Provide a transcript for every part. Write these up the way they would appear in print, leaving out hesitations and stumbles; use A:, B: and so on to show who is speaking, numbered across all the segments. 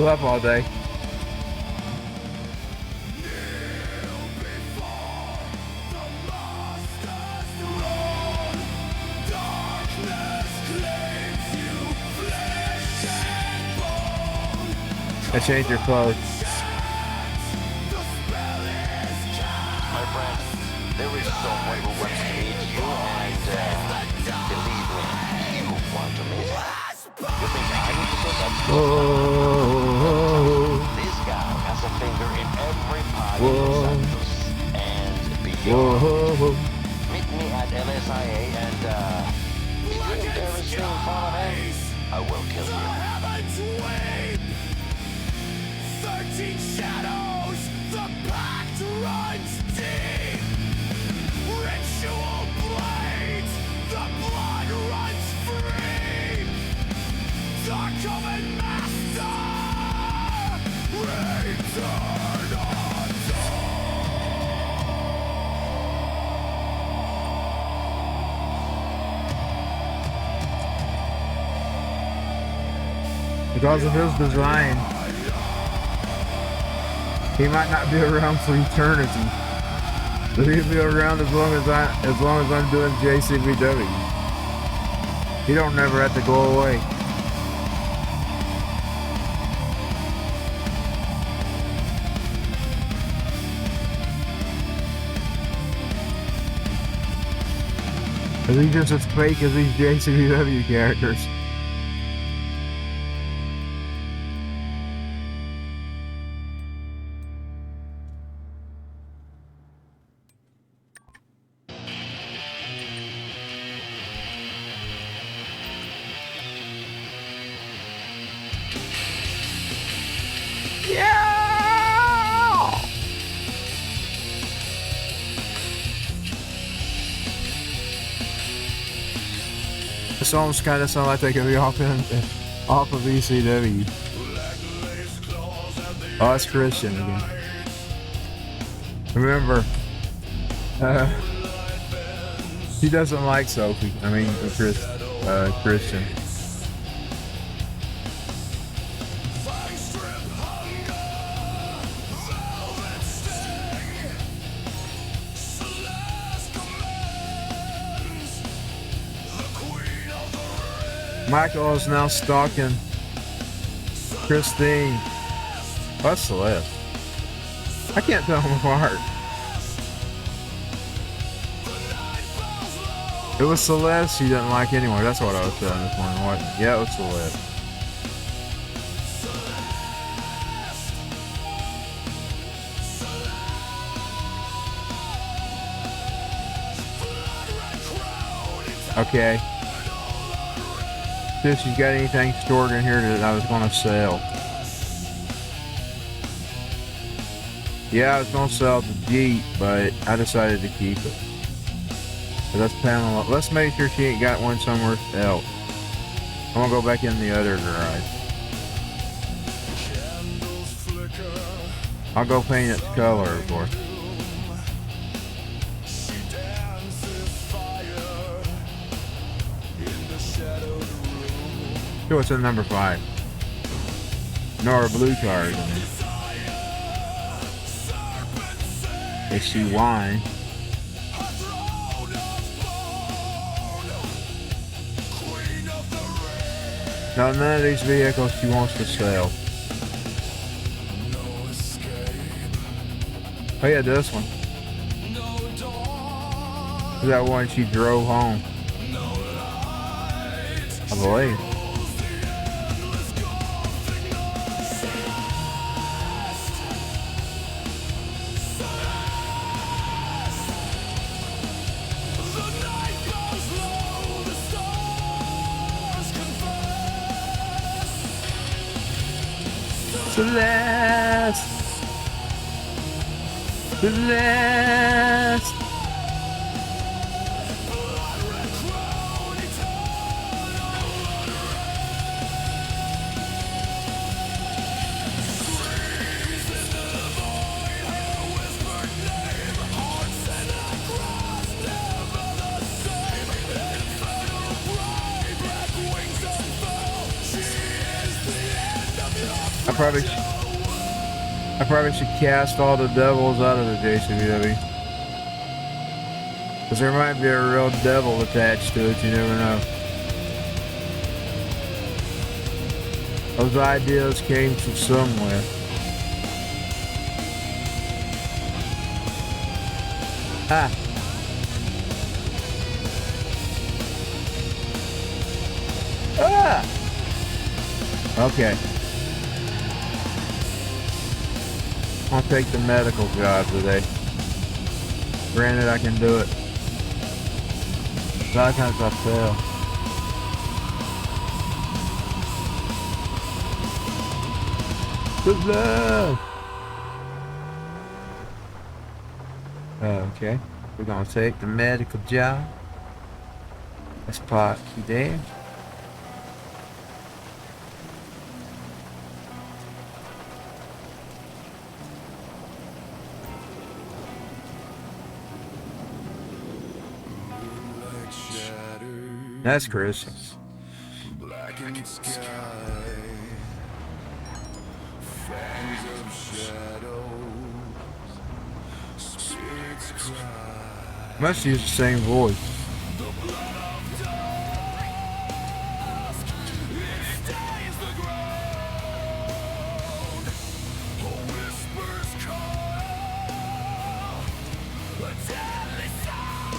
A: Slept all day. I changed your clothes.
B: My friend, there is someone who wants to meet you, and believe me, you want to meet him. You think I need to say that? This guy has a finger in every pie in Los Santos and beyond. Meet me at LSIA, and if you dare to stay in front of him, I will kill you.
C: 13 shadows, the pact runs deep. Ritual blades, the blood runs free. The common master, return on
A: Because of his design, he might not be around for eternity, but he'll be around as long as I'm doing JCVW. He don't never have to go away. Cause he's just as fake as these JCVW characters. The songs kind of sound like they could be off of ECW. Oh, it's Christian again. Remember, he doesn't like Sophie. I mean, Christian. Michael is now stalking Christine. That's Celeste. I can't tell them apart. It was Celeste she didn't like anyway. That's what I was telling this morning, wasn't it? Yeah, it was Celeste. Okay. If you got anything stored in here that I was going to sell. Yeah, I was going to sell the Jeep, but I decided to keep it. So that's Pamela. Let's make sure she ain't got one somewhere else. I'm going to go back in the other garage. I'll go paint its color, of course. See what's in number 5. Nor a blue card in there. Is she wine? No, none of these vehicles she wants to sell. Oh yeah, this one. That one she drove home, I believe. Celeste, Celeste. I I probably should cast all the devils out of the JCVW. Because there might be a real devil attached to it, you never know. Those ideas came from somewhere. Ah. Ah! Okay. I'll take the medical job today. Granted, I can do it. Sometimes I fail. Good luck! Okay. We're gonna take the medical job. Let's park you there. That's Chris.
C: Blackened sky, fangs of shadows, spirits cry.
A: Must use the same voice.
C: The blood of dusk, it stains the ground. A whisper's call, a deadly sound.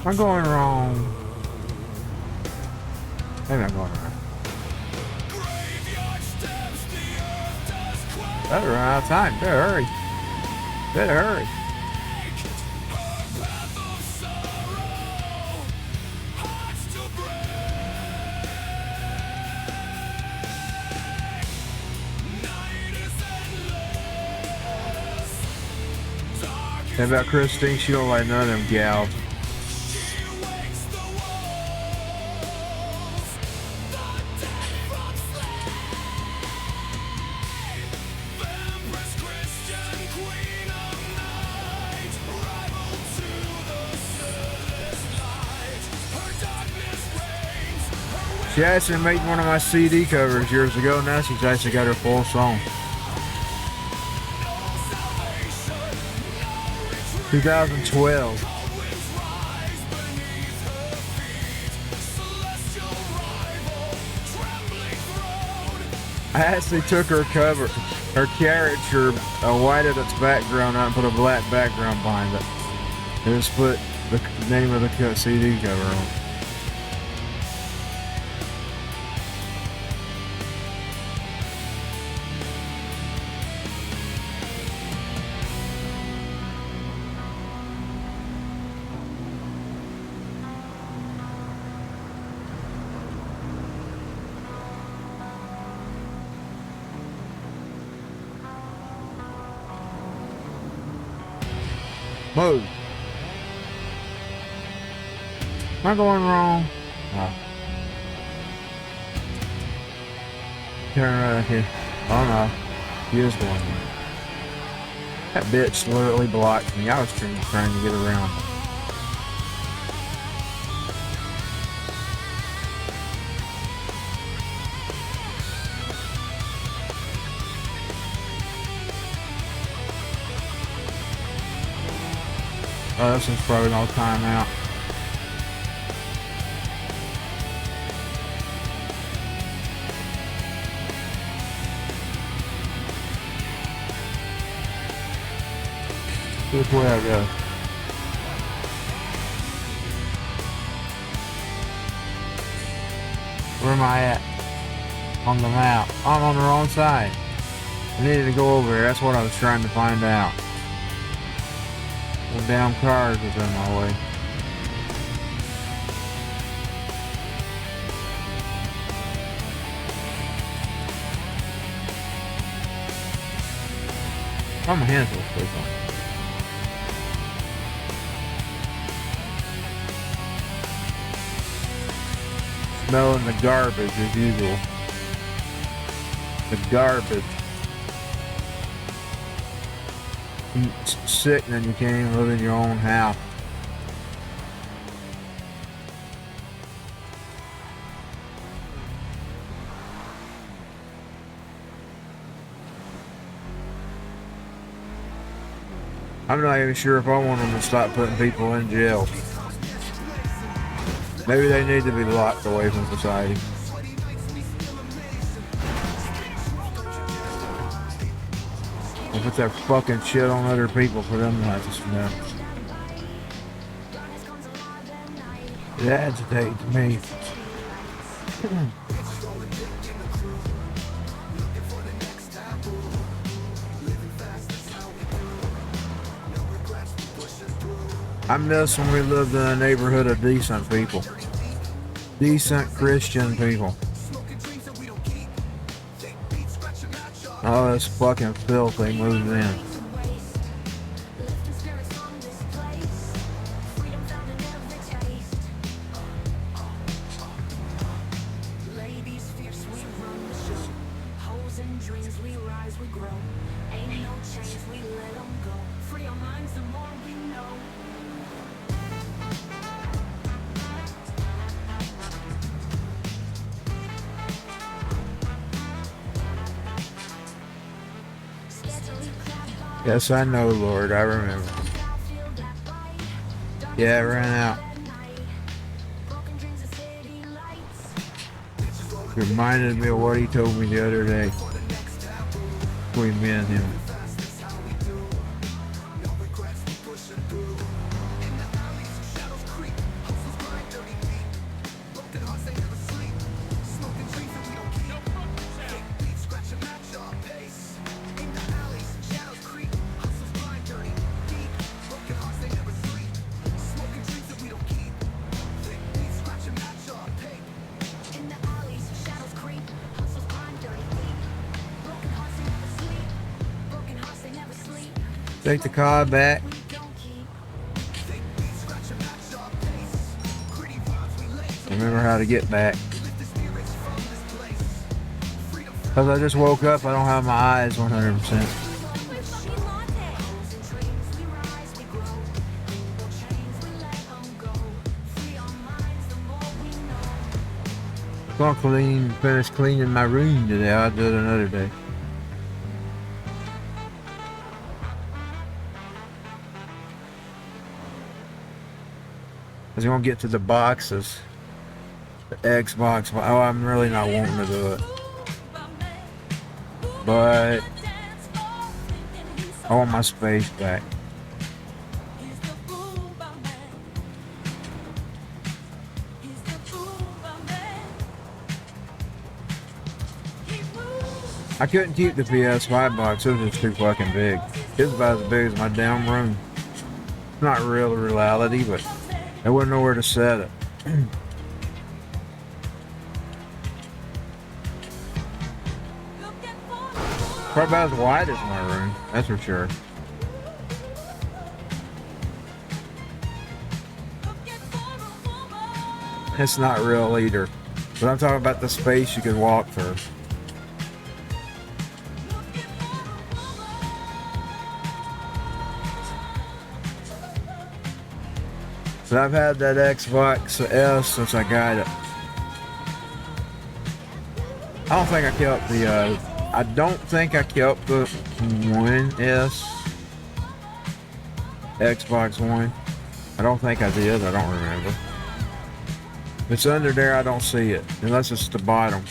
A: I'm going wrong. Maybe I'm going wrong. Better run out of time. Better hurry. Better hurry. How about Christine? She don't like none of them gals. She actually made one of my CD covers years ago. Now she's actually got her full song. 2012. I actually took her cover, her caricature, whited its background out and put a black background behind it. And just put the name of the CD cover on. Move. Am I going wrong? No. Turn right here. Oh no. He is going wrong. That bitch literally blocked me. I was trying to get around. Oh, this one's probably gonna time out. Which way I go? Where am I at? On the map. I'm on the wrong side. I needed to go over there. That's what I was trying to find out. The damn cars was in my way. I'm a handful of people. Smelling the garbage as usual. The garbage. It's sickening you can't even live in your own house. I'm not even sure if I want them to stop putting people in jail. Maybe they need to be locked away from society. Or put that fucking shit on other people for them not to smell. It agitates me. I miss when we lived in a neighborhood of decent people. Decent Christian people. Oh, this fucking filth they moved in. Yes, I know, Lord, I remember. Yeah, it ran out. Reminded me of what he told me the other day. Between me and him. Take the car back. Remember how to get back. Because I just woke up, I don't have my eyes 100%. I'm gonna finish cleaning my room today. I'll do it another day. I was gonna get to the boxes, the Xbox. Oh, I'm really not wanting to do it, but I want my space back. I couldn't keep the PS5 box. It was just too fucking big. It was about as big as my damn room. Not real reality, but I wouldn't know where to set it. Probably about as wide as my room, that's for sure. It's not real either. But I'm talking about the space you can walk through. So I've had that Xbox S since I got it. I don't think I kept the One S. Xbox One. I don't think I did, I don't remember. If it's under there, I don't see it, unless it's the bottom.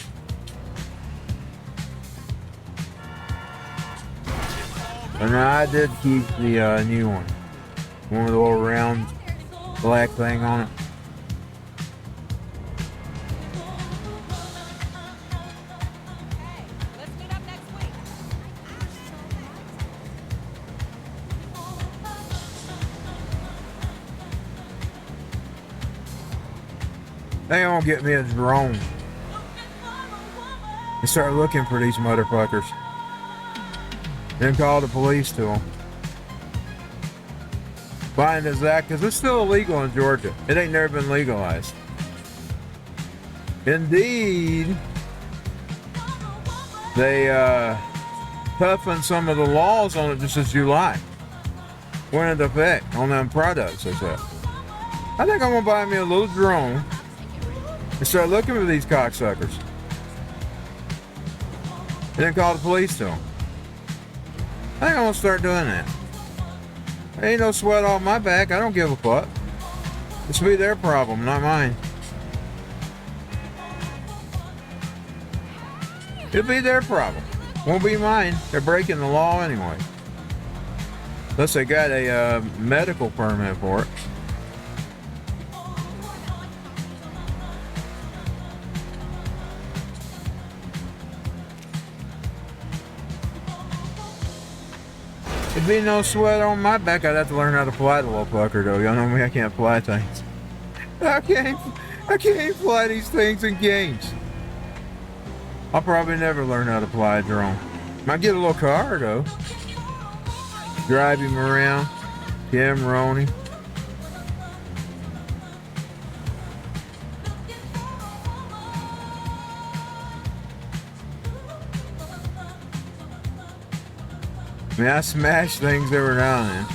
A: And I did keep the new one. One with a little round black thing on it. They won't get me a drone and start looking for these motherfuckers. Then call the police to them. Buying this act, because it's still illegal in Georgia. It ain't never been legalized. Indeed, they toughened some of the laws on it just this July. Went into effect on them products, they said. I think I'm gonna buy me a little drone and start looking for these cocksuckers. And then call the police to them. I think I'm gonna start doing that. There ain't no sweat off my back. I don't give a fuck. This will be their problem, not mine. It'll be their problem. Won't be mine. They're breaking the law anyway. Unless they got a medical permit for it. There'd be no sweat on my back. I'd have to learn how to fly the little fucker though. Y'all know me, I can't fly things. I can't fly these things in games. I'll probably never learn how to fly a drone. Might get a little car though. Drive him around. Cameroni. I mean, I smash things every now and then.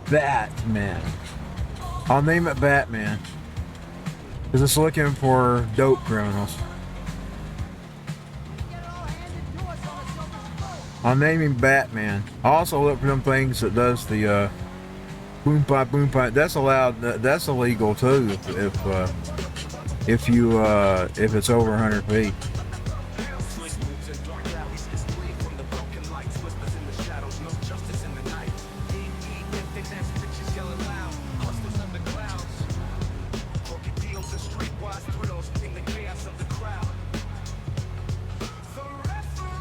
A: Batman. I'll name it Batman. Because it's looking for dope criminals. I'll name him Batman. I also look for them things that does the boom pop. That's allowed. That's illegal too if it's over 100 feet.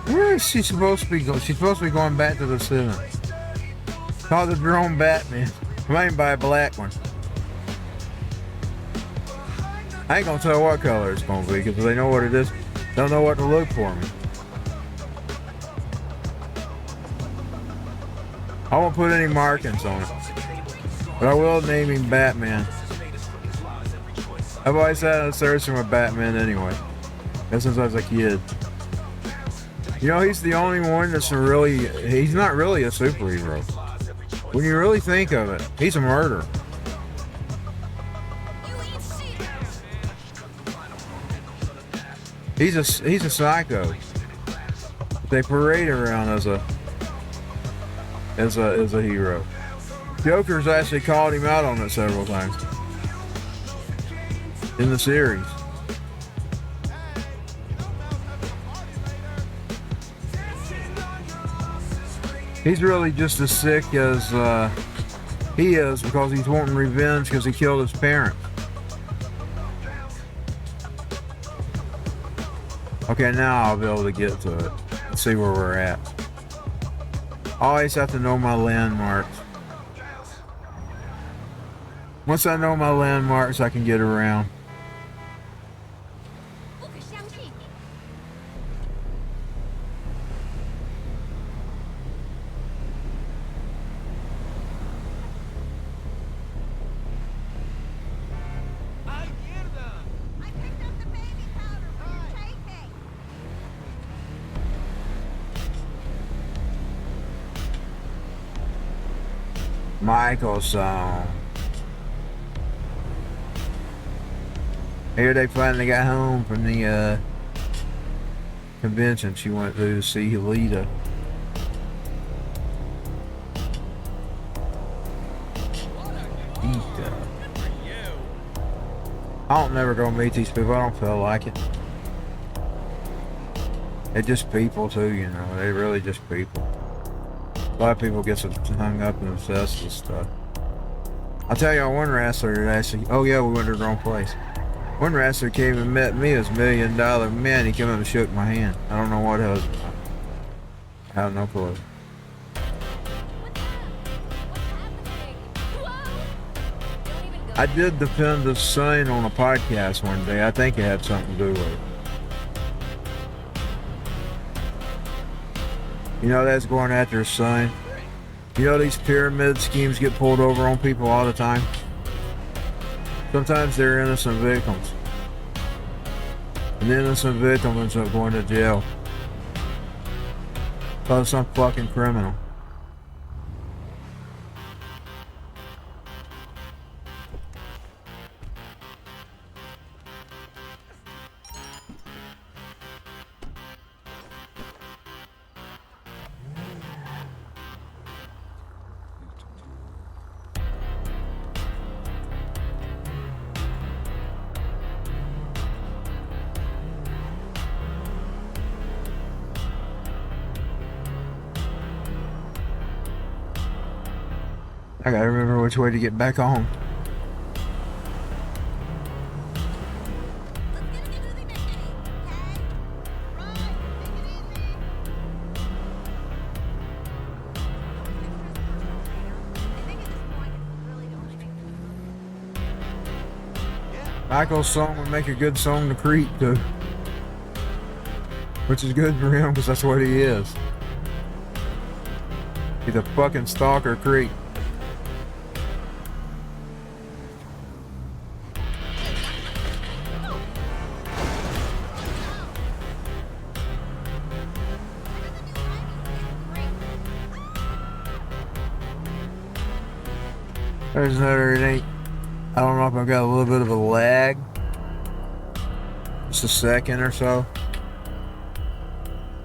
A: Where is she supposed to be going? She's supposed to be going back to the 7th. Call the drone Batman. I might buy a black one. I ain't gonna tell what color it's gonna be because they know what it is. Don't know what to look for me. I won't put any markings on it, but I will name him Batman. I've always had a search for Batman anyway. Ever since I was a kid. You know, he's the only one that's he's not really a superhero. When you really think of it, he's a murderer. He's a psycho. They parade around as a hero. Joker's actually called him out on it several times in the series. He's really just as sick as he is because he's wanting revenge because he killed his parents. Okay, now I'll be able to get to it and see where we're at. I always have to know my landmarks. Once I know my landmarks, I can get around. Michael song. Here they finally got home from the convention she went to see Lita. I don't never go meet these people. I don't feel like it. They're just people too, you know. They're really just people. A lot of people get so hung up and obsessed with stuff. I'll tell you, one wrestler that actually, oh yeah, we went to the wrong place. One wrestler came and met me as $1 million man. He came up and shook my hand. I don't know what it was. I have no clue. I did defend the sign on a podcast one day. I think it had something to do with it. You know, that's going after his son. You know, these pyramid schemes get pulled over on people all the time. Sometimes they're innocent victims. An innocent victim ends up going to jail. Because some fucking criminal. I gotta remember which way to get back home. Michael's song would make a good song to creep to. Which is good for him because that's what he is. He's a fucking stalker creep. There's another, it ain't, I don't know if I've got a little bit of a lag. Just a second or so.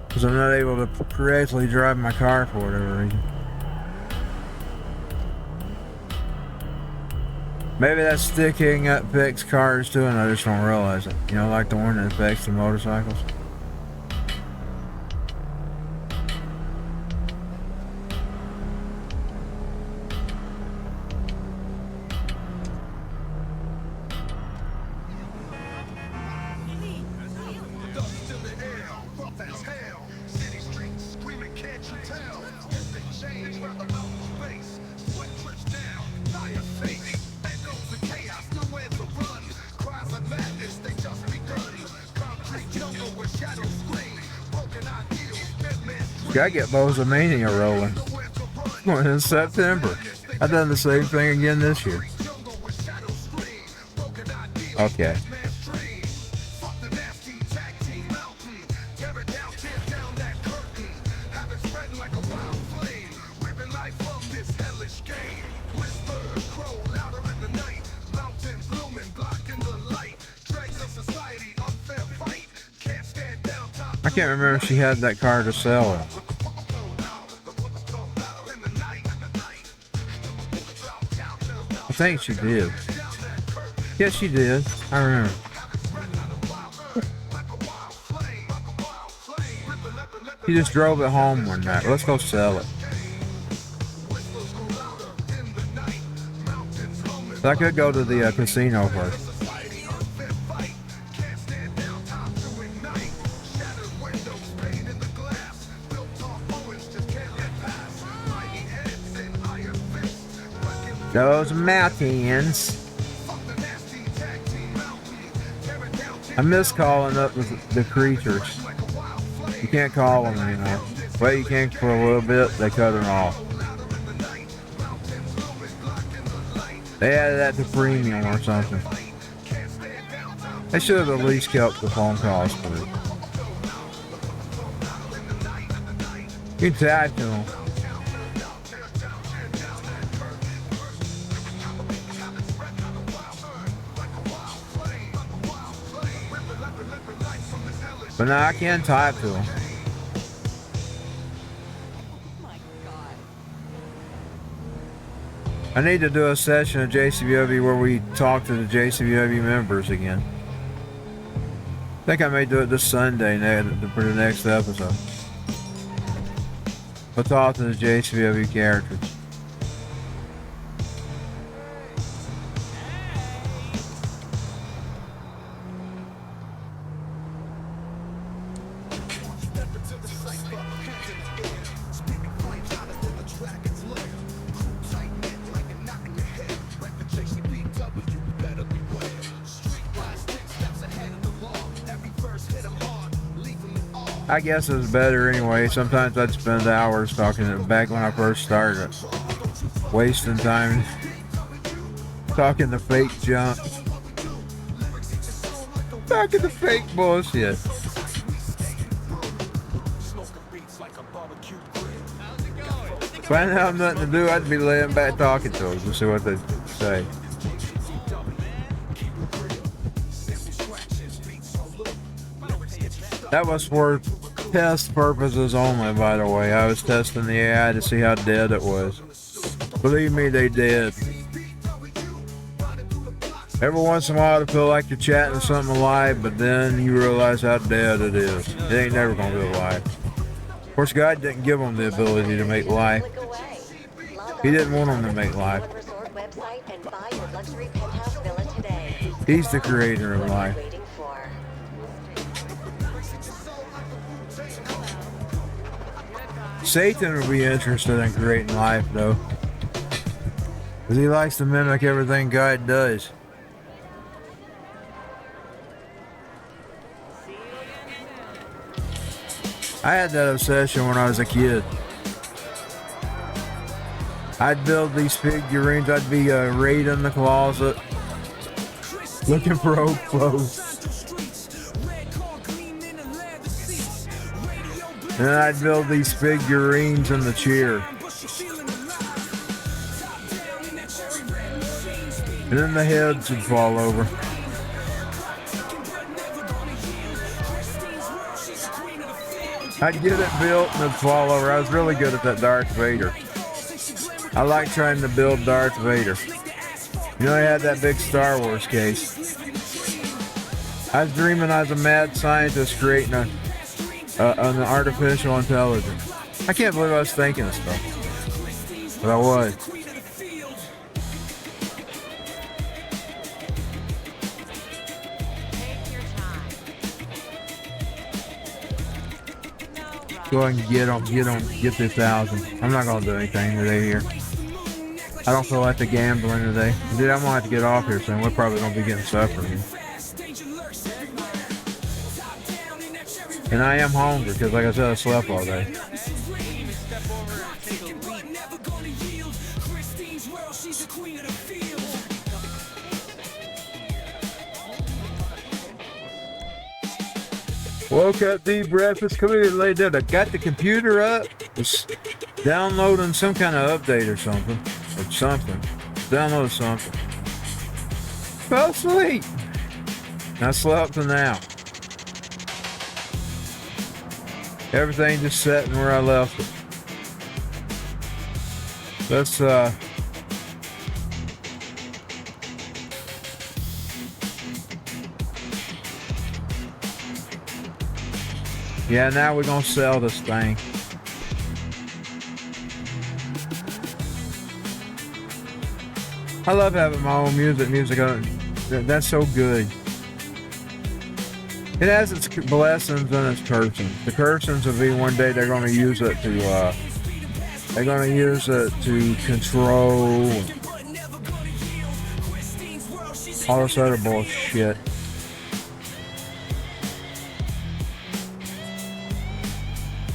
A: Because I'm not able to correctly drive my car for whatever reason. Maybe that sticking up affects cars too and I just don't realize it. You know, like the one that affects the motorcycles. Gotta get Bozomania rolling. Going in September. I've done the same thing again this year. Okay. I can't remember if she had that car to sell. I think she did. Yes, she did. I remember. She just drove it home one night. Let's go sell it. So I could go to the casino first. Those mountains. I miss calling up the creatures. You can't call them anymore. Well, you can for a little bit. They cut them off. They added that to premium or something. They should have at least kept the phone calls free. You can tag to them. But now I can type to them. I need to do a session of JCVW where we talk to the JCVW members again. I think I may do it this Sunday for the next episode. We'll talk to the JCW characters. I guess it was better anyway. Sometimes I'd spend hours talking to them back when I first started. Wasting time talking the fake junk. Talking the fake bullshit. If I didn't have nothing to do, I'd be laying back talking to them to see what they'd say. That was for test purposes only, by the way. I was testing the AI to see how dead it was. Believe me, they did. Every once in a while, I feel like you're chatting with something alive, but then you realize how dead it is. It ain't never gonna be alive. Of course, God didn't give them the ability to make life. He didn't want them to make life. He's the creator of life. Satan would be interested in creating life, though, because he likes to mimic everything God does. I had that obsession when I was a kid. I'd build these figurines. I'd be raiding the closet, looking for old clothes. And then I'd build these figurines in the chair. And then the heads would fall over. I'd get it built and it'd fall over. I was really good at that Darth Vader. I like trying to build Darth Vader. You know, I had that big Star Wars case. I was dreaming I was a mad scientist creating an artificial intelligence. I can't believe I was thinking of stuff, but I was. Go ahead and get the 1,000. I'm not gonna do anything today here. I don't feel like the gambling today. Dude, I'm gonna have to get off here soon. We're probably gonna be getting supper. And I am hungry because, like I said, I slept all day. Woke up, deep breakfast, come in and lay down. I got the computer up, was downloading some kind of update or something. Downloaded something. Fell asleep. I slept and now. Everything just sitting where I left it. Let's yeah, now we're gonna sell this thing. I love having my own music on. That's so good. It has its blessings and its cursings. The cursings will be one day they're going to use it to control all this other bullshit.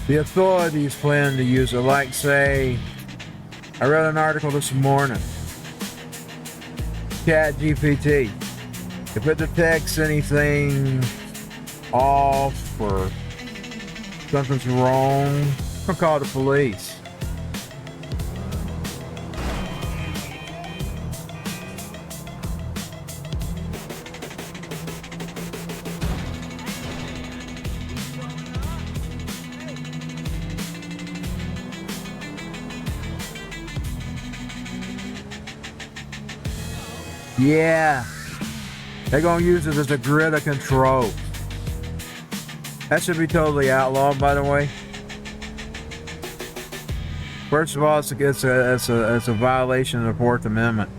A: The authorities plan to use it, like, say, I read an article this morning. ChatGPT. If it detects anything off or something's wrong, I'll call the police. Yeah, they're gonna use it as a grid of control. That should be totally outlawed, by the way. First of all, it's a violation of the Fourth Amendment.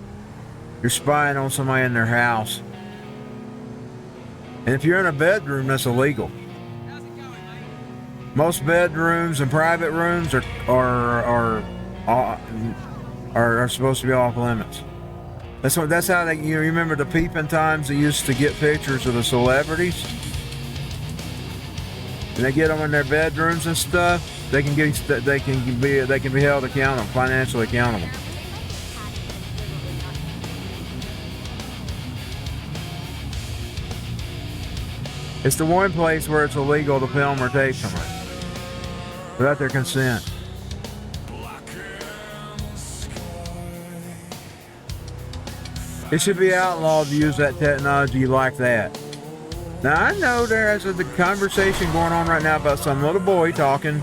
A: You're spying on somebody in their house. And if you're in a bedroom, that's illegal. Most bedrooms and private rooms are supposed to be off limits. That's how they. You remember the peeping times they used to get pictures of the celebrities, and they get them in their bedrooms and stuff. They can be held accountable, financially accountable. It's the one place where it's illegal to film or tape somebody without their consent. It should be outlawed to use that technology like that. Now I know there's a conversation going on right now about some little boy talking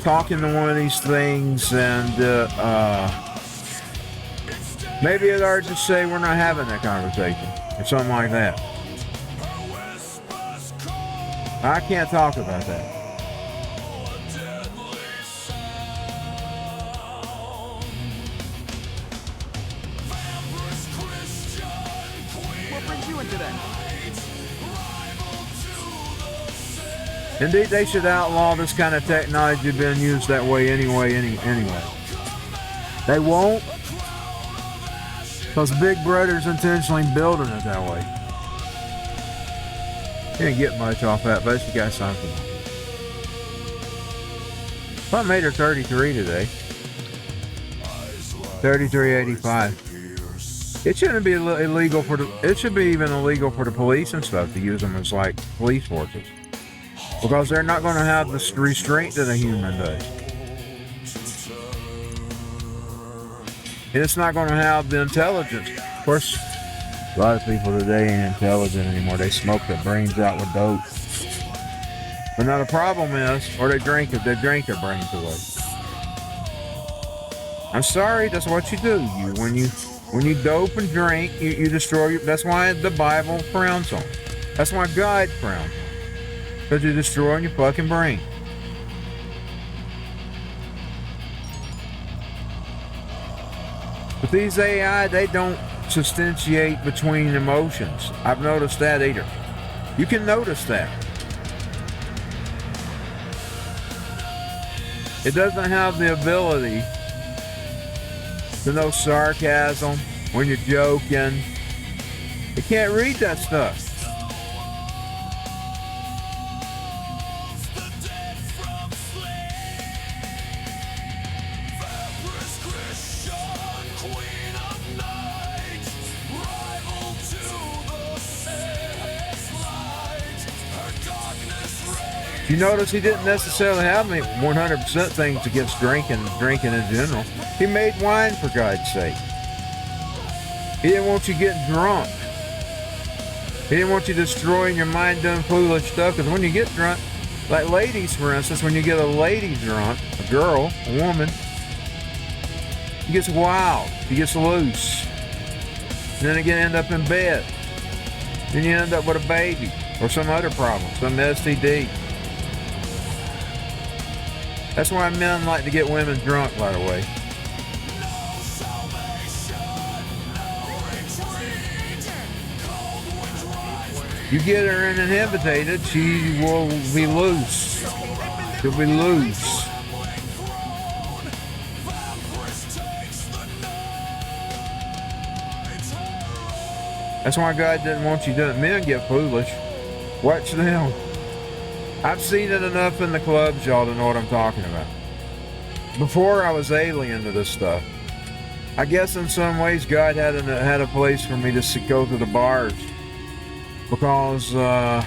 A: to one of these things, and maybe it ought to just say we're not having that conversation or something like that. I can't talk about that.
D: What brings you into that?
A: Indeed, they should outlaw this kind of technology being used that way anyway. They won't, because Big Brother's intentionally building it that way. You didn't get much off that, but you got something. Well, I made her 33 today. 33.85. It shouldn't be illegal for the. It should be even illegal for the police and stuff to use them as like police forces, because they're not going to have the restraint that a human does, and it's not going to have the intelligence. Of course, a lot of people today ain't intelligent anymore. They smoke their brains out with dope. But now the problem is, or they drink their brains away. I'm sorry, that's what you do. When you dope and drink, you destroy. That's why the Bible frowns on it. That's why God frowns. Because you're destroying your fucking brain. But these AI, they don't substantiate between emotions. I've noticed that either. You can notice that. It doesn't have the ability to know sarcasm when you're joking. It can't read that stuff. You notice he didn't necessarily have any 100% things against drinking in general. He made wine, for God's sake. He didn't want you getting drunk. He didn't want you destroying your mind doing foolish stuff, because when you get drunk, like ladies, for instance, when you get a lady drunk, a girl, a woman, she gets wild, she gets loose. And then again, end up in bed. Then you end up with a baby or some other problem, some STD. That's why men like to get women drunk, by the way. You get her uninhibited, she will be loose. She'll be loose. That's why God didn't want you doing it. Men get foolish. Watch them. I've seen it enough in the clubs, y'all, to know what I'm talking about. Before I was alien to this stuff. I guess in some ways God had a place for me to go to the bars, because I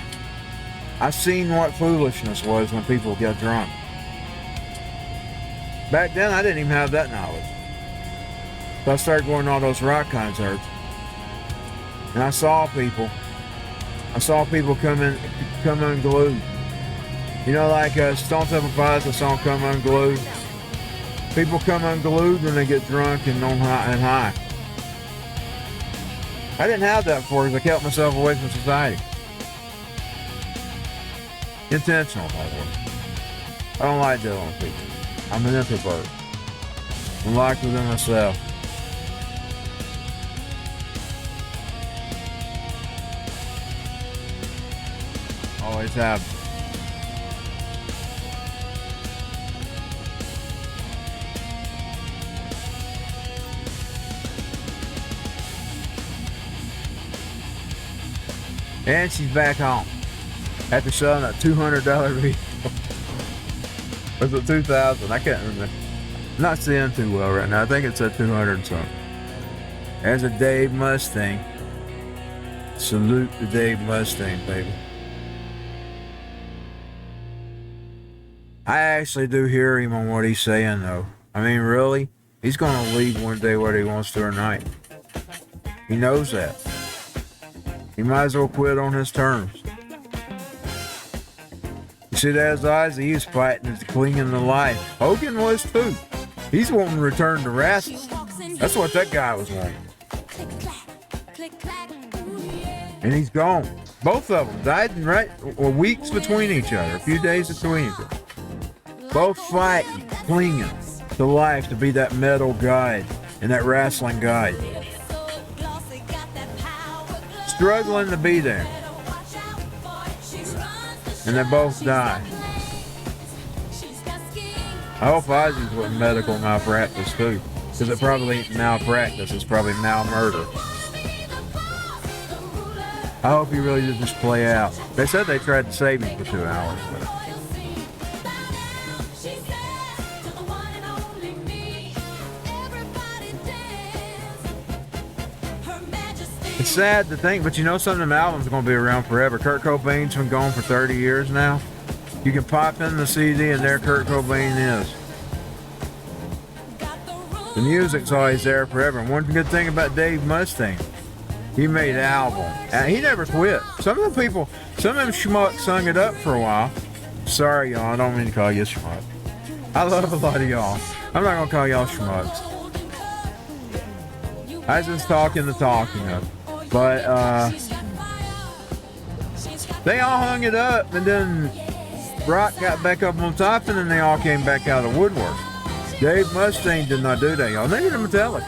A: seen what foolishness was when people get drunk. Back then I didn't even have that knowledge. So I started going to all those rock concerts, and I saw people come unglued. You know, like Stone Temple Pilots, the song "Come Unglued." People come unglued when they get drunk and high. I didn't have that before, because I kept myself away from society. Intentional, by the way. I don't like dealing with people. I'm an introvert. I'm locked within myself. Always have. And she's back home after selling a $200 vehicle. Was it 2,000? I can't remember. Not seeing too well right now. I think it's at 200 something. There's a Dave Mustang. Salute the Dave Mustang, baby. I actually do hear him on what he's saying, though. I mean, really? He's gonna leave one day whether he wants to or not. He knows that. He might as well quit on his terms. You see that, eyes? He was fighting to clinging to life. Hogan was too. He's wanting to return to wrestling. That's what that guy was wanting. And he's gone. Both of them died in weeks between each other, a few days between each other. Both fighting, clinging to life to be that metal guy and that wrestling guy. Struggling to be there. And they both die. I hope Ozzy's with medical malpractice too. Because it probably ain't malpractice, it's probably malmurder. I hope he really did just play out. They said they tried to save him for 2 hours. But it's sad to think, but you know something, the album's going to be around forever. Kurt Cobain's been gone for 30 years now. You can pop in the CD and there Kurt Cobain is. The music's always there forever. And one good thing about Dave Mustaine, he made an album. And he never quit. Some of them schmucks sung it up for a while. Sorry, y'all, I don't mean to call you schmuck. I love a lot of y'all. I'm not going to call y'all schmucks. I was just talking the talking of. But they all hung it up, and then Rock got back up on top, and then they all came back out of the woodwork. Dave Mustaine did not do that, y'all. Maybe to Metallica.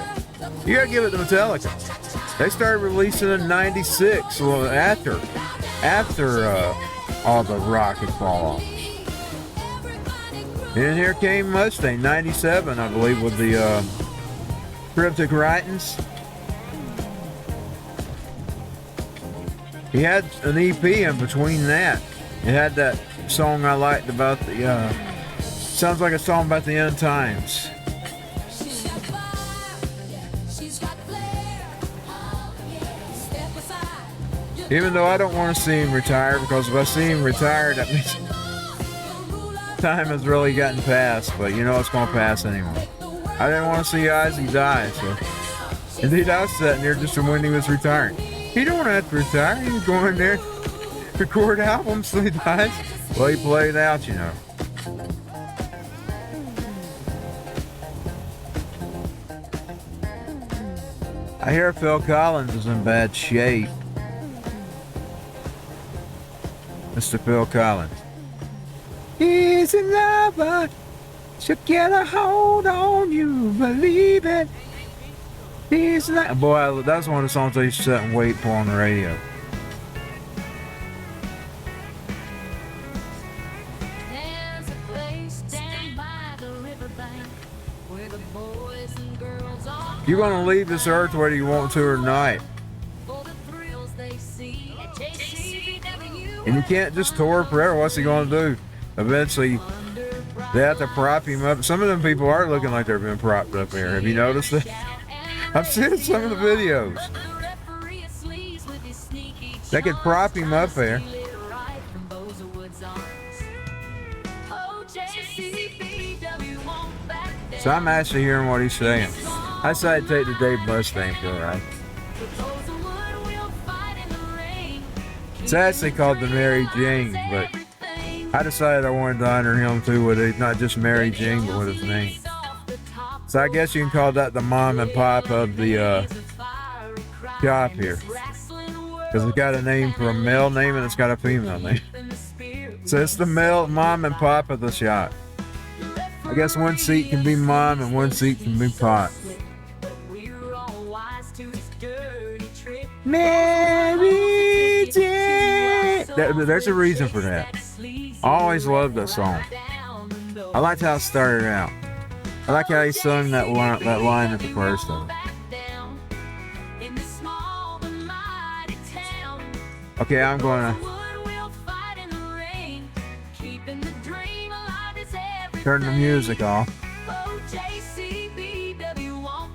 A: You gotta give it to Metallica. They started releasing in '96, well, after all the rock had fall off. And here came Mustaine, '97, I believe, with the Cryptic Writings. He had an EP in between that. It had that song I liked about the, sounds like a song about the end times. Even though I don't want to see him retire, because if I see him retire, that means time has really gotten past, but you know it's going to pass anyway. I didn't want to see Ozzy die, so. Indeed, I was sitting there just when he was retiring. He don't have to retire. He was going there, record albums till he dies. Well, he played out, you know. I hear Phil Collins is in bad shape. Mr. Phil Collins. He's in love, but she'll get a hold on you, believe it. He's not. Boy, that's one of the songs I used to sit and wait for on the radio.
E: There's a place down by the riverbank where the boys and girls are.
A: You're gonna leave this earth whether you want to or not.
E: For the thrills they see at JCW.
A: And you can't just tour forever. What's he gonna do? Eventually, they have to prop him up. Some of them people are looking like they've been propped up here. Have you noticed that? I've seen some of the videos. They could prop him up there. So I'm actually hearing what he's saying. I say I'd take the Dave Mustaine for a ride. It's actually called the Mary Jane, but I decided I wanted to honor him too with it, not just Mary Jane, but with his name. So I guess you can call that the mom and pop of the shop here. Because it's got a name for a male name and it's got a female name. So it's the male mom and pop of the shop. I guess one seat can be mom and one seat can be pot. Mary Jane. There's a reason for that. I always loved that song. I liked how it started out. I like how he sung that line at the first of it. Okay, I'm gonna turn the music off.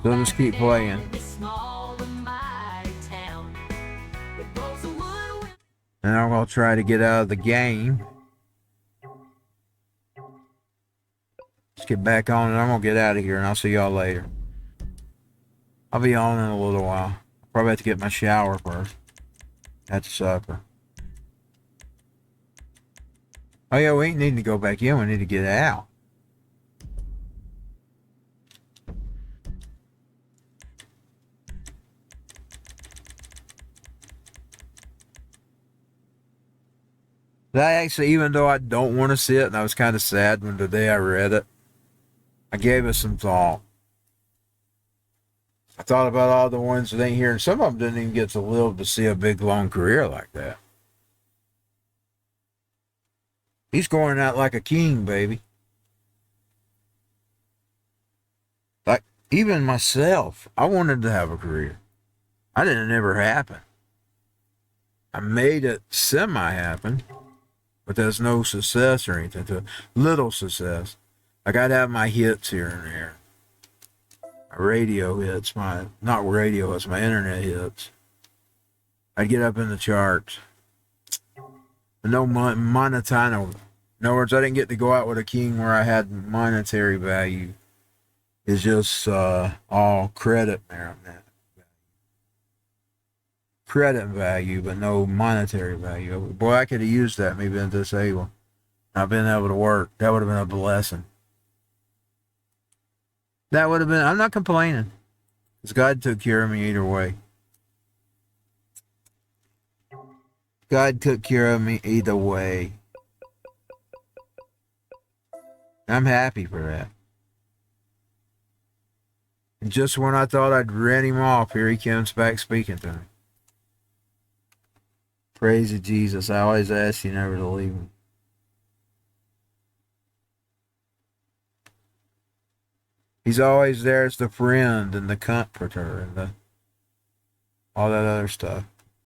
A: They'll just keep playing. And I'm gonna try to get out of the game. Let's get back on and I'm gonna get out of here and I'll see y'all later. I'll be on in a little while. Probably have to get my shower first. After supper. Oh yeah, we ain't need to go back in, we need to get out. That actually, even though I don't want to see it, and I was kind of sad when the day I read it, I gave it some thought. I thought about all the ones that ain't here, and some of them didn't even get to live to see a big, long career like that. He's going out like a king, baby. Like, even myself, I wanted to have a career. I didn't ever happen. I made it semi-happen, but there's no success or anything to it. Little success. Like, I'd have my hits here and there. My radio hits, not radio hits, my internet hits. I'd get up in the charts. But no monetary. In other words, I didn't get to go out with a king where I had monetary value. It's just all credit there. Credit value, but no monetary value. Boy, I could have used that, me being disabled. Not being able to work. That would have been a blessing. That would have been, I'm not complaining. Because God took care of me either way. God took care of me either way. I'm happy for that. And just when I thought I'd ran him off, here he comes back speaking to me. Praise to Jesus. I always ask you never to leave me. He's always there as the friend and the comforter and all that other stuff.